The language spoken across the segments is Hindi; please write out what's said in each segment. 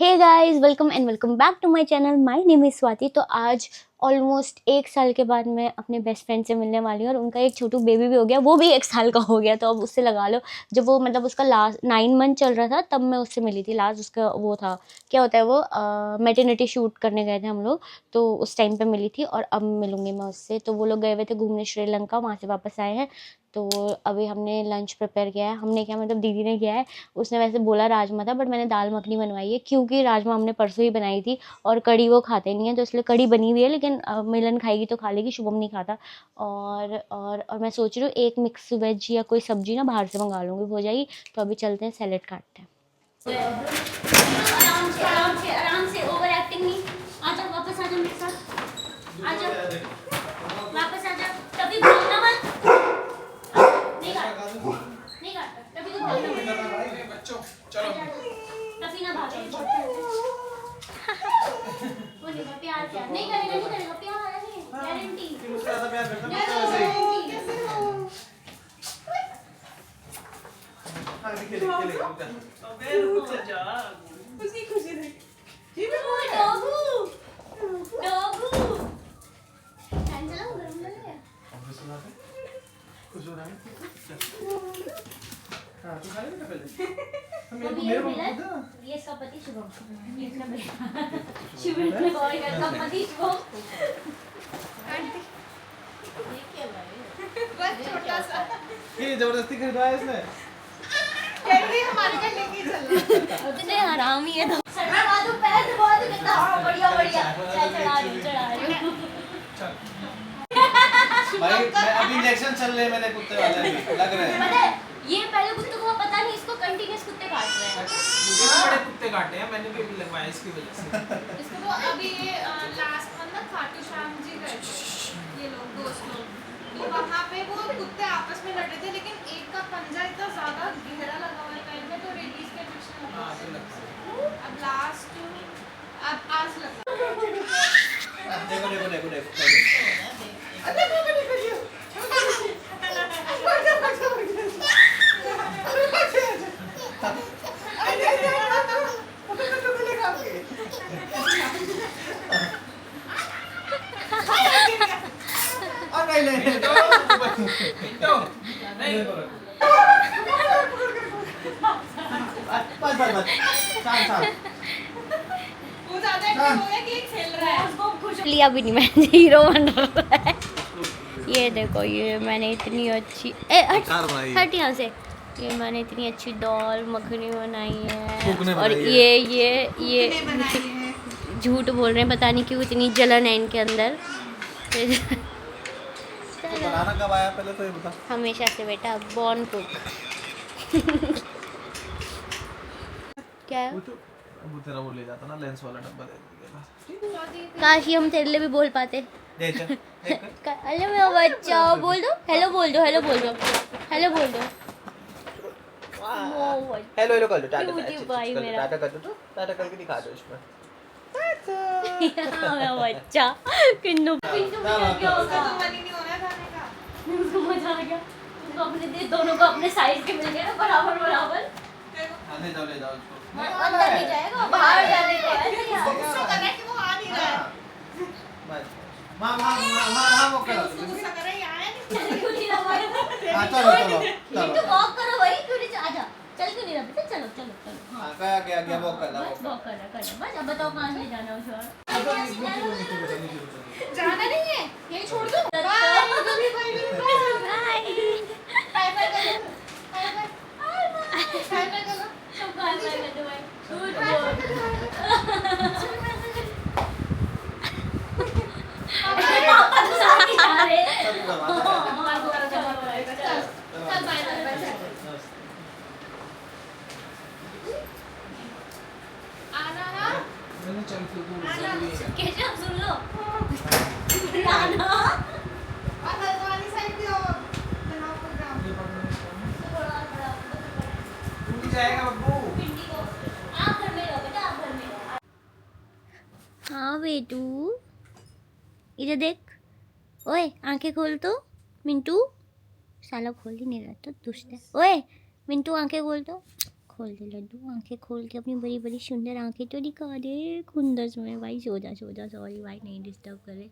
Hey guys, welcome and welcome back to my channel. My name is Swati. तो आज ऑलमोस्ट 1 साल के बाद मैं अपने बेस्ट फ्रेंड से मिलने वाली हूँ और उनका एक छोटू बेबी भी हो गया, वो भी 1 साल का हो गया। तो अब उससे लगा लो, जब वो मतलब उसका लास्ट 9 मंथ चल रहा था तब मैं उससे मिली थी लास्ट। उसका वो था, क्या होता है वो, मैटरनिटी शूट करने गए थे हम लोग, तो उस टाइम पे मिली थी और अब मिलूंगी मैं उससे। तो वो लोग गए हुए थे घूमने श्रीलंका, वहाँ से वापस आए हैं। तो अभी हमने लंच प्रिपेयर किया है। हमने क्या मतलब दीदी ने किया है, उसने वैसे बोला राजमा था बट मैंने दाल मखनी बनवाई है, क्योंकि राजमा हमने परसों ही बनाई थी और कड़ी वो खाते नहीं है, तो इसलिए कड़ी बनी हुई है। लेकिन मिलन खाएगी तो खा लेगी, शुभम नहीं खाता। और मैं सोच रही हूँ एक मिक्स वेज या कोई सब्जी ना बाहर से मंगा लूँगी, हो जाएगी। तो अभी चलते हैं, सैलेड काटते हैं। आराम से ओवर एक्टिंग नहीं। आजा वापस, आजा मेरे साथ, आजा वापस, आजा। तभी भागना मत, नहीं काटता, नहीं काटता। तभी तो भागना मत बच्चों, चलो तभी ना भागे। वो नहीं प्यार प्यार नहीं करेगा, नहीं करेगा प्यार, नहीं गारंटी। मुझसे ज्यादा प्यार करता है कैसे हो? हां खेले अबे रुक जा, उसकी खुशी देख। जी मैं डॉगू डॉगू फैन चलाओ, गरम लग रहा है। अब सुना दे, खुश हो रहा है। हां तू खा ले बेटा पहले। मेरे को खुद ये इसका पति शुभम, ये इसका बेटा शुभम और इसका पति शुभम। आंटी ये क्या भाई, बस छोटा सा ये जबरदस्ती खरीदवाया इसने। कैंडी हमारे घर लेके चल उतने हरामी है। तो चढ़ा दो, पैर दबा दो, कितना हां बढ़िया बढ़िया। चढ़ा रही हूं चल भाई। मैं अभी इंजेक्शन चल रहे हैं मेरे कुत्ते वाले, लग रहे हैं। पता है ये पहले कुत्ते को पता नहीं, इसको कंटीन्यूअस कुत्ते काट रहे हैं। मुझे तो बड़े कुत्ते काटे हैं, मैंने भी लगवाया इसकी वजह से। इसको तो अभी ये लास्ट मंथ ना खाटू श्याम जी गए थे ये लोग, दोस्त लोग, तो वहां पे वो कुत्ते आपस में लड़ रहे थे, लेकिन एक का पंजा इतना ज्यादा गहरा लगा हुआ है पैर में, तो रेबीज का इंजेक्शन लगा। अब लास्ट अब आज लगा। देखो देखो देखो देखो लिया भी नहीं मैंने, हीरो बन रहा है। ये देखो, ये मैंने इतनी अच्छी हट यहाँ से, ये मैंने इतनी अच्छी दाल मखनी बनाई है। और ये झूठ बोल रहे हैं, पता नहीं क्यों इतनी जलन है इनके अंदर। तो बनाना कब आया पहले तो ये बता। हमेशा से बेटा, बॉर्न कुक। क्या है वो तेरा वो ले जाता ना, लेंस वाला डब्बा दे देगा। काश ये हम तेरे लिए भी बोल पाते। हेलो मेरा बच्चा, बोल दो हेलो, बोल दो हेलो, बोल दो हेलो, बोल दो हेलो हेलो कर दो, टाटा टाटा कर दो, टाटा करके दिखा दो इसमें। मेरा बच्चा किन्नू पिंटू क्या होगा, तो मन ही नहीं हो रहा खाने का। उसको मजा आ गया, उसको अपने दोनों को अपने साइज के मिल गए ना, बराबर बराबर। ले जाओ ले जाओ उसको, अंदर नहीं जाएगा, बाहर जाने को है। गुस्सा कर रहा है कि वो आ नहीं रहा है। बस मां वो करो, गुस्सा कर रहा है, आया नहीं, क्यों नहीं रहा? चलो चलो तो वॉक करो भाई, क्यों नहीं आजा, चल क्यों नहीं रहा बेटा, चलो चलो चलो। हां क्या वॉक कर रहा, वॉक कर रहा बस। अब बताओ कहां से जाना है उसे, जाना नहीं है, यही छोड़ दो। बाय बाय बाय कर लो, बाय बाय कर लो, सब बाय बाय कर दो भाई। Good boy. पापा तो साथ ही जा रहे हैं। चल बाय बाय। आना ना, मैंने चल के दूर कैसे सुन लो आना। और हल्द्वानी साइड भी हो, बनाओ प्रोग्राम। तो बड़ा टूट जाएगा बब्बू। पिंडी को आप घर में रहो बेटा, आप घर में रहो। हाँ बेटू, इधर देख, ओए आंखें खोल तो मिंटू। साला खोल ही नहीं रहा, तो दुष्ट है। ओए मिंटू आंखें खोल तो, खोल दे लड्डू, आंखें खोल के अपनी बड़ी बड़ी सुंदर आंखें तो दिखा दे खुंदस में। भाई सो जा सो जा, सॉरी भाई नहीं डिस्टर्ब करे।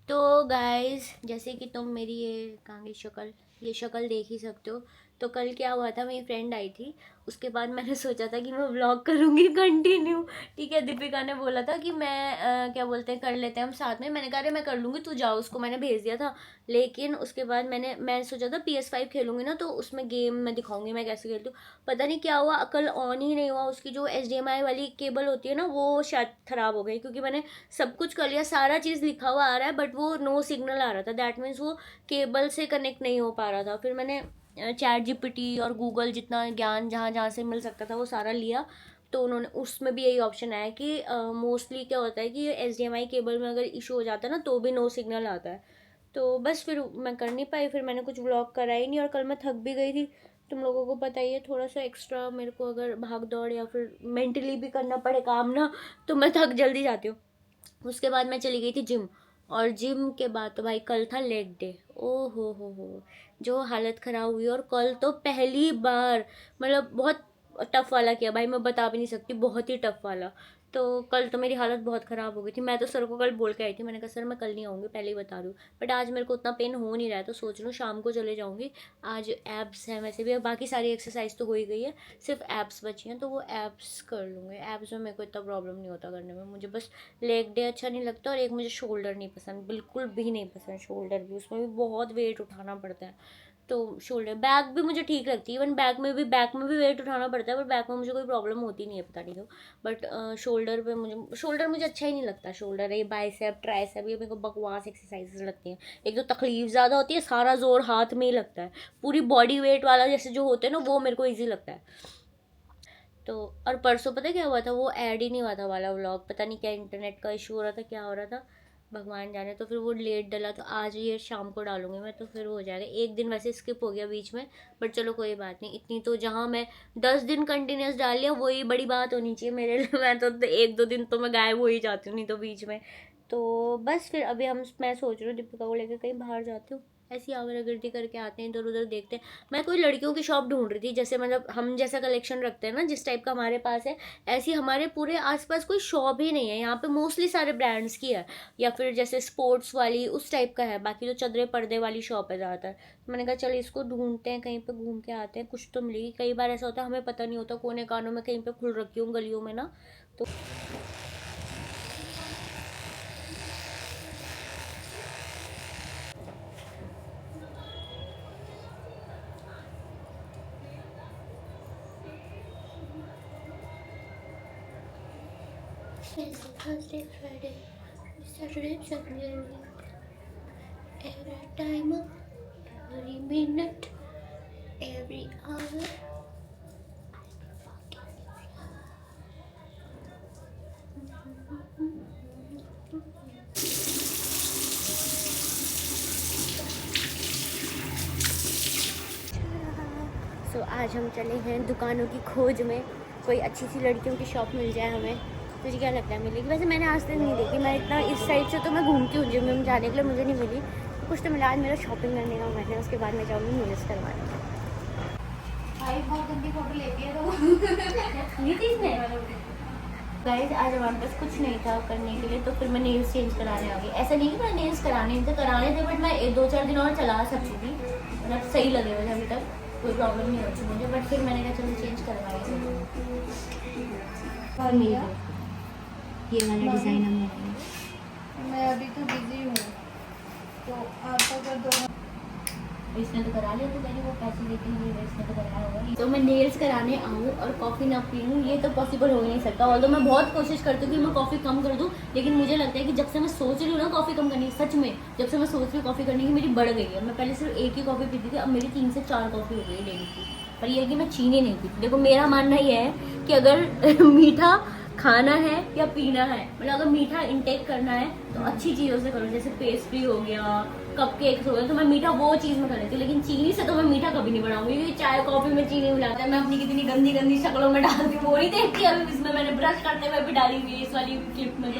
तो गाइस जैसे कि तुम मेरी ये कहाँ गई शक्ल, ये शक्ल देख ही सकते हो। तो कल क्या हुआ था, मेरी फ्रेंड आई थी, उसके बाद मैंने सोचा था कि मैं व्लॉग करूँगी कंटिन्यू। ठीक है, दीपिका ने बोला था कि मैं क्या बोलते हैं कर लेते हैं हम साथ में। मैंने कहा अरे मैं कर लूँगी तू जाओ, उसको मैंने भेज दिया था। लेकिन उसके बाद मैं सोचा था PS5 खेलूँगी ना, तो उसमें गेम मैं दिखाऊँगी मैं कैसे खेलती हूँ। पता नहीं क्या हुआ, कल ऑन ही नहीं हुआ। उसकी जो HDMI वाली केबल होती है ना, वो शायद ख़राब हो गई, क्योंकि मैंने सब कुछ कर लिया, सारा चीज़ लिखा हुआ आ रहा है, बट वो नो सिग्नल आ रहा था। दैट मीन्स वो केबल से कनेक्ट नहीं हो पा रहा था। फिर मैंने ChatGPT और गूगल जितना ज्ञान जहाँ जहाँ से मिल सकता था वो सारा लिया। तो उन्होंने उसमें भी यही ऑप्शन आया कि मोस्टली क्या होता है कि HDMI केबल में अगर इशू हो जाता है ना, तो भी नो सिग्नल आता है। तो बस फिर मैं कर नहीं पाई, फिर मैंने कुछ व्लॉग करा ही नहीं। और कल मैं थक भी गई थी, तुम लोगों को पता ही है, थोड़ा सा एक्स्ट्रा मेरे को अगर भाग दौड़ या फिर मेंटली भी करना पड़े काम ना, तो मैं थक जल्दी जाती हूँ। उसके बाद मैं चली गई थी जिम, और जिम के बाद तो भाई कल था लेग डे। ओ हो, जो हालत ख़राब हुई। और कल तो पहली बार मतलब बहुत टफ़ वाला किया भाई, मैं बता भी नहीं सकती, बहुत ही टफ़ वाला। तो कल तो मेरी हालत बहुत ख़राब हो गई थी। मैं तो सर को कल बोल के आई थी, मैंने कहा सर मैं कल नहीं आऊँगी, पहले ही बता रही हूँ। बट आज मेरे को उतना पेन हो नहीं रहा है, तो सोच रही हूँ शाम को चले जाऊँगी। आज एब्स हैं वैसे भी, बाकी सारी एक्सरसाइज तो हो ही गई है, सिर्फ एब्स बची हैं, तो वो एब्स कर लूँगी। एब्स में मेरे को इतना प्रॉब्लम नहीं होता करने में, मुझे बस लेग डे अच्छा नहीं लगता। और एक मुझे शोल्डर नहीं पसंद, बिल्कुल भी नहीं पसंद शोल्डर भी, उसमें भी बहुत वेट उठाना पड़ता है। तो शोल्डर, बैक भी मुझे ठीक लगती है, इवन बैक में भी वेट उठाना पड़ता है, बट बैक में मुझे कोई प्रॉब्लम होती नहीं है, पता नहीं क्यों। बट शोल्डर मुझे अच्छा ही नहीं लगता। शोल्डर है, बाइसेप ट्राइसेप, ये मेरे को बकवास एक्सरसाइजेस लगती हैं। एक तो तकलीफ ज़्यादा होती है, सारा जोर हाथ में ही लगता है। पूरी बॉडी वेट वाला जैसे जो होते हैं ना, वो मेरे को ईजी लगता है। तो और परसों पता क्या हुआ था, वो ऐड ही नहीं हुआ था वाला व्लॉग, पता नहीं क्या इंटरनेट का इशू हो रहा था, क्या हो रहा था भगवान जाने। तो फिर वो लेट डला, तो आज ये शाम को डालूंगी मैं, तो फिर हो जाएगा। एक दिन वैसे स्किप हो गया बीच में, बट चलो कोई बात नहीं। इतनी तो जहाँ मैं 10 दिन कंटिन्यूस डाल लिया, वही बड़ी बात होनी चाहिए मेरे लिए। मैं तो 1-2 दिन तो मैं गायब हो ही जाती हूँ, नहीं तो बीच में। तो बस फिर अभी मैं सोच रही हूँ दीपिका को लेकर कहीं बाहर जाती हूँ, ऐसी आवारागर्दी करके आते हैं, इधर उधर देखते हैं। मैं कोई लड़कियों की शॉप ढूंढ रही थी, जैसे मतलब हम जैसा कलेक्शन रखते हैं ना, जिस टाइप का हमारे पास है, ऐसी हमारे पूरे आसपास कोई शॉप ही नहीं है यहाँ पे। मोस्टली सारे ब्रांड्स की है, या फिर जैसे स्पोर्ट्स वाली उस टाइप का है, बाकी तो चदरे पर्दे वाली शॉप है ज़्यादातर। तो मैंने कहा चल इसको ढूंढते हैं, कहीं पे घूम के आते हैं, कुछ तो मिलेगी। कई बार ऐसा होता है हमें पता नहीं होता, कोने कानों में कहीं पे खुल रखी हूँ गलियों में ना। तो Thursday, Friday, Saturday, Sunday, every time, every minute, every hour. सो आज हम चले हैं दुकानों की खोज में, कोई अच्छी सी लड़कियों की शॉप मिल जाए हमें। तुझे क्या लगता है मिलेगी? वैसे मैंने आज तक नहीं देखी, मैं इतना इस साइड से तो मैं घूमती हूँ जिम में जाने के लिए, मुझे नहीं मिली। तो कुछ तो मिला। आज मेरा शॉपिंग करने का मन है, उसके बाद मैं जाऊँगी नेल्स करवाने। भाई बहुत गंदी फोटो लेती है तो ये चीज़ है गाइस, आज हमारे पास कुछ नहीं था करने के लिए, तो फिर मैं नेल्स चेंज कराने आ गई। ऐसा नहीं कि मैं नेल्स कराने थे, बट मैं 2-4 दिन और चला सकती थी, मतलब सही लगे मुझे, अभी तक कोई प्रॉब्लम नहीं होती मुझे। बट फिर मैंने कहा चलो चेंज करवाई। और ये वाला डिज़ाइन हमने, मैं अभी तो बिजी हूँ, तो आप अगर दो इसने तो करा लिया, तो मैंने वो पैसे देते हुए इसने तो कराया होगा। तो मैं नेल्स कराने आऊँ और कॉफ़ी ना पीऊँ, ये तो पॉसिबल हो ही नहीं सकता। ऑल्दो मैं बहुत कोशिश करती हूँ कि मैं कॉफ़ी कम कर दूँ, लेकिन मुझे लगता है कि जब से मैं सोच रही हूँ ना कॉफ़ी कम करने की, सच में जब से मैं सोच रही हूँ कॉफ़ी करने की, मेरी बढ़ गई है। मैं पहले सिर्फ एक ही कॉफ़ी पीती थी, अब मेरी 3 से 4 कॉफ़ी हो गई डेली की। पर ये है कि मैं चीनी नहीं पीती। देखो मेरा मानना ये है कि अगर मीठा खाना है या पीना है, मतलब अगर मीठा इंटेक करना है तो अच्छी चीज़ों से करो, जैसे पेस्ट्री हो गया, कप केक्स हो गया, तो मैं मीठा वो चीज़ में कर लेती हूँ। लेकिन चीनी से तो मैं मीठा कभी नहीं बनाऊंगी, क्योंकि चाय कॉफ़ी में चीनी मिलाता है। मैं अपनी कितनी गंदी गंदी शक्लों में डालती हूँ, वो नहीं देखती अभी इसमें मैंने ब्रश करते हुए भी डाली हुई है इस वाली क्लिप में।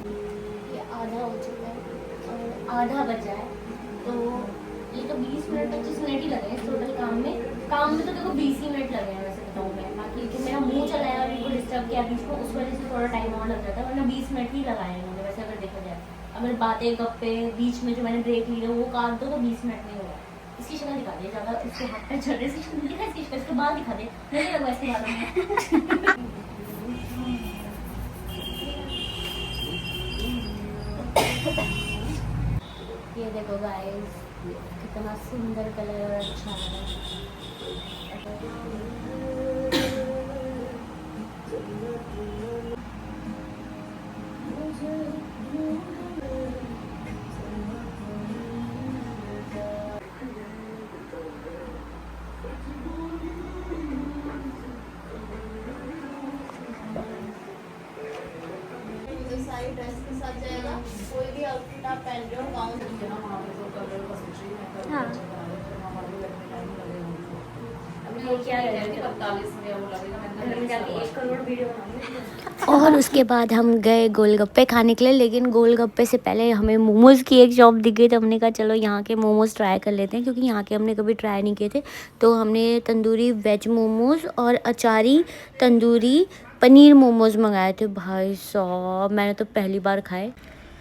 तो ये आधा हो चुका है और आधा बचा है, तो ये तो 20 मिनट 25 मिनट ही लगे हैं इस टोटल काम में तो देखो 20 ही मिनट लगे हैं वैसे बताऊँ मैं, बाकी कि मेरा मुंह चला है और इनको डिस्टर्ब किया बीच में, उस वजह से थोड़ा टाइम और लग जाता है, वरना 20 मिनट ही लगाए हैं इन्होंने वैसे अगर देखा जाए। अगर बातें गप्पे बीच में जो मैंने ब्रेक ली है वो काट दो तो 20 मिनट नहीं होगा। इसकी शक्ल दिखा दे ज़्यादा, इसके हाथ पे चढ़ रहे, इसकी शक्ल दिखा, इसके बाल दिखा दे, नहीं लगा इसके बालों में। ये देखो गाइस कितना सुंदर कलर और अच्छा है। सारी ड्रेस के साथ जाएगा, कोई भी आउटफिट आप पहन रहे हो गाउन हाँ और उसके बाद हम गए गोलगप्पे खाने के लिए, लेकिन गोलगप्पे से पहले हमें मोमोज़ की एक शॉप दिख गई, तो हमने कहा चलो यहाँ के मोमोज़ ट्राई कर लेते हैं, क्योंकि यहाँ के हमने कभी ट्राई नहीं किए थे। तो हमने तंदूरी वेज मोमोज़ और अचारी तंदूरी पनीर मोमोज़ मंगाए थे। भाई साहब मैंने तो पहली बार खाए।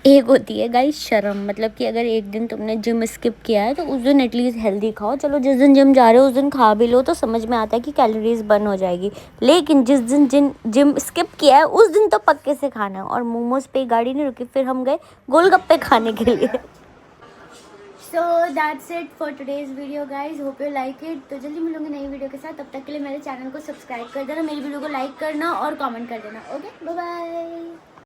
एक होती है गाइस शर्म, मतलब कि अगर एक दिन तुमने जिम स्किप किया है तो उस दिन एटलीस्ट हेल्दी खाओ। चलो जिस दिन जिम जा रहे हो उस दिन खा भी लो तो समझ में आता है कि कैलोरीज बर्न हो जाएगी, लेकिन जिस दिन जिम स्किप किया है उस दिन तो पक्के से खाना है। और मोमोज पे गाड़ी नहीं रुकी, फिर हम गए गोलगप्पे खाने के लिए। So that's it for today's video guys, hope you like it. तो जल्दी मिलूंगी नई वीडियो के साथ, तब तक के लिए मेरे चैनल को सब्सक्राइब कर देना, मेरी वीडियो को लाइक करना और कमेंट कर देना। Okay bye bye.